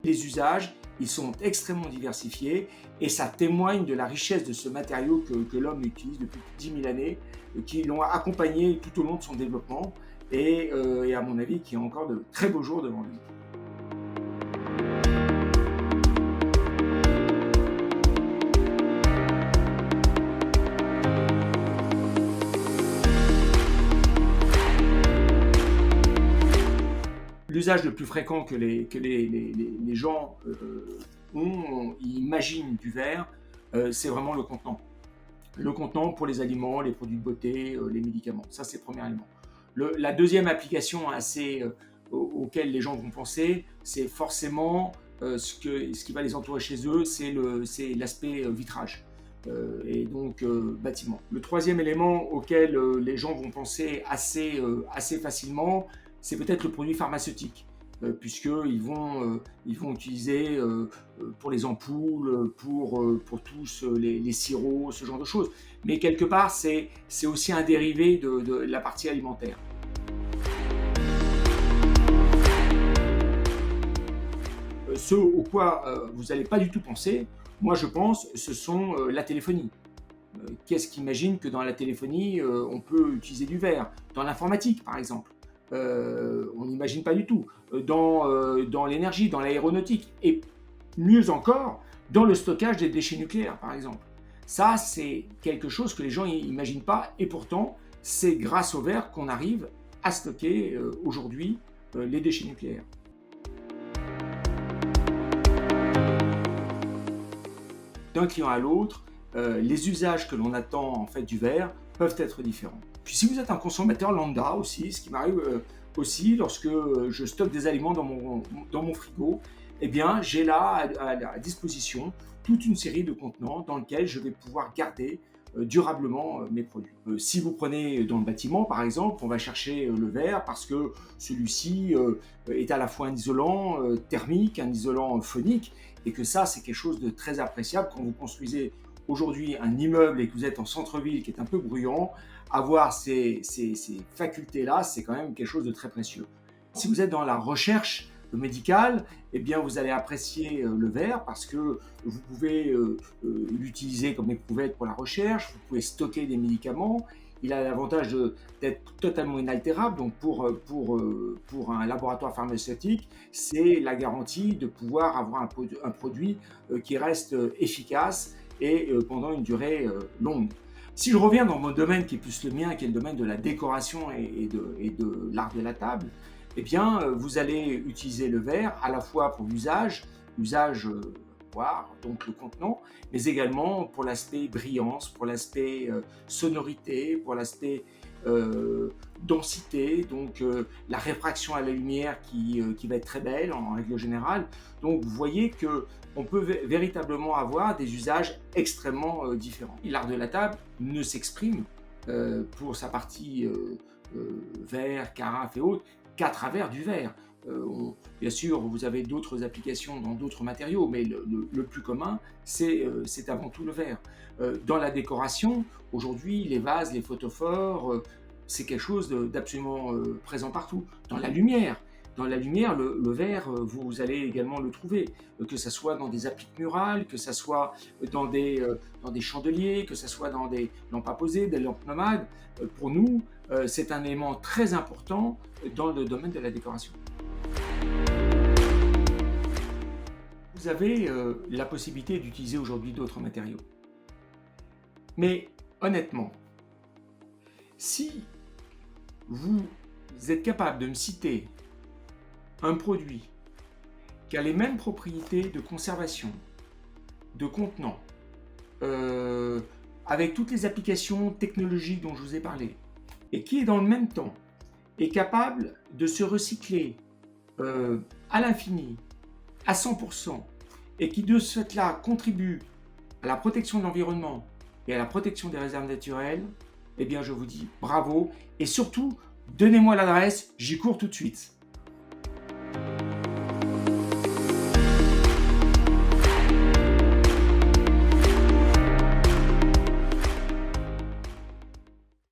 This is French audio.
les usages, ils sont extrêmement diversifiés et ça témoigne de la richesse de ce matériau que l'homme utilise depuis 10 000 années, qui l'ont accompagné tout au long de son développement et à mon avis, qui a encore de très beaux jours devant lui. L'usage le plus fréquent que les gens imaginent du verre, c'est vraiment le contenant. Le contenant pour les aliments, les produits de beauté, les médicaments. Ça, c'est le premier élément. La deuxième application auquel les gens vont penser, c'est forcément ce qui va les entourer chez eux, c'est l'aspect vitrage. Et donc bâtiment. Le troisième élément auquel les gens vont penser assez facilement, c'est peut-être le produit pharmaceutique, puisqu'ils vont utiliser pour les ampoules, pour tous les sirops, ce genre de choses. Mais quelque part, c'est aussi un dérivé de la partie alimentaire. Ce au quoi vous n'allez pas du tout penser, moi je pense, ce sont la téléphonie. Qu'est-ce qu'imagine que dans la téléphonie, on peut utiliser du verre? Dans l'informatique, par exemple. On n'imagine pas du tout. Dans l'énergie, dans l'aéronautique. Et mieux encore, dans le stockage des déchets nucléaires, par exemple. Ça, c'est quelque chose que les gens n'imaginent pas. Et pourtant, c'est grâce au verre qu'on arrive à stocker aujourd'hui les déchets nucléaires. D'un client à l'autre, les usages que l'on attend en fait du verre peuvent être différents. Puis si vous êtes un consommateur lambda aussi, ce qui m'arrive aussi lorsque je stocke des aliments dans mon frigo, eh bien j'ai là à disposition toute une série de contenants dans lesquels je vais pouvoir garder durablement mes produits. Si vous prenez dans le bâtiment par exemple, on va chercher le verre parce que celui-ci est à la fois un isolant thermique, un isolant phonique, et que ça c'est quelque chose de très appréciable quand vous construisez aujourd'hui un immeuble et que vous êtes en centre-ville qui est un peu bruyant. Avoir ces facultés-là, c'est quand même quelque chose de très précieux. Si vous êtes dans la recherche médicale, eh bien vous allez apprécier le verre parce que vous pouvez l'utiliser comme éprouvette pour la recherche, vous pouvez stocker des médicaments. Il a l'avantage d'être totalement inaltérable, donc pour un laboratoire pharmaceutique, c'est la garantie de pouvoir avoir un produit qui reste efficace et pendant une durée longue. Si je reviens dans mon domaine qui est plus le mien, qui est le domaine de la décoration et de l'art de la table, eh bien, vous allez utiliser le verre à la fois pour l'usage boire, donc le contenant, mais également pour l'aspect brillance, pour l'aspect sonorité, pour l'aspect densité, donc la réfraction à la lumière qui va être très belle en règle générale. Donc vous voyez qu'on peut véritablement avoir des usages extrêmement différents. L'art de la table ne s'exprime pour sa partie verre, carafe et autres qu'à travers du verre. Bien sûr, vous avez d'autres applications dans d'autres matériaux, mais le plus commun, c'est avant tout le verre. Dans la décoration, aujourd'hui, les vases, les photophores, c'est quelque chose d'absolument présent partout. Dans la lumière, le verre, vous allez également le trouver, que ce soit dans des appliques murales, que ce soit dans des chandeliers, que ce soit dans des lampes à poser, des lampes nomades. Pour nous, c'est un élément très important dans le domaine de la décoration. Vous avez la possibilité d'utiliser aujourd'hui d'autres matériaux. Mais honnêtement, si vous êtes capable de me citer un produit qui a les mêmes propriétés de conservation, de contenant, avec toutes les applications technologiques dont je vous ai parlé, et qui est dans le même temps est capable de se recycler à l'infini, à 100%, et qui de ce fait-là contribue à la protection de l'environnement et à la protection des réserves naturelles, eh bien je vous dis bravo, et surtout, donnez-moi l'adresse, j'y cours tout de suite.